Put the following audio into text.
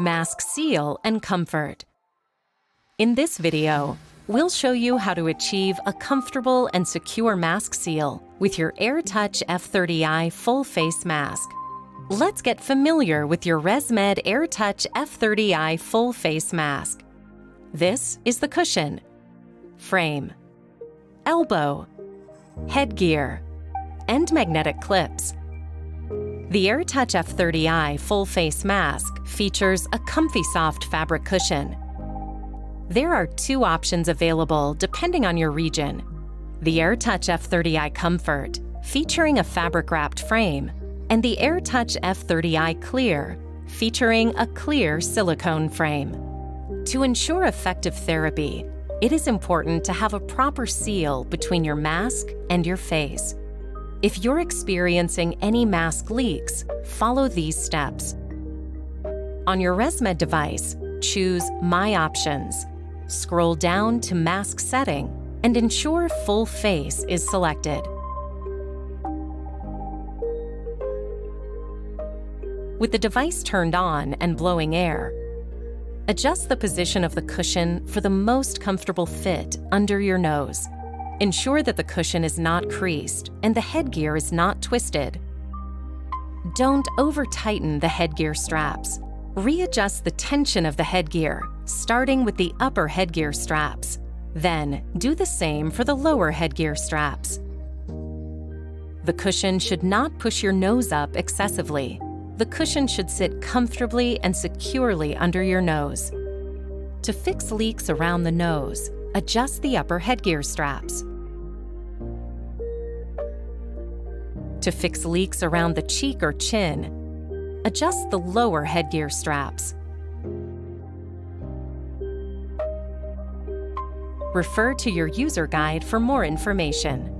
mask seal, and comfort. In this video, we'll show you how to achieve a comfortable and secure mask seal with your AirTouch F30i full face mask. Let's get familiar with your ResMed AirTouch F30i full face mask. This is the cushion, frame, elbow, headgear, and magnetic clips. The AirTouch F30i full face mask features a comfy soft fabric cushion. There are two options available depending on your region. The AirTouch F30i Comfort, featuring a fabric-wrapped frame, and the AirTouch F30i Clear, featuring a clear silicone frame. To ensure effective therapy, it is important to have a proper seal between your mask and your face. If you're experiencing any mask leaks, follow these steps. On your ResMed device, choose My Options. Scroll down to Mask Setting and ensure Full Face is selected. With the device turned on and blowing air, adjust the position of the cushion for the most comfortable fit under your nose. Ensure that the cushion is not creased and the headgear is not twisted. Don't over-tighten the headgear straps. Readjust the tension of the headgear, starting with the upper headgear straps. Then, do the same for the lower headgear straps. The cushion should not push your nose up excessively. The cushion should sit comfortably and securely under your nose. To fix leaks around the nose, adjust the upper headgear straps. To fix leaks around the cheek or chin, adjust the lower headgear straps. Refer to your user guide for more information.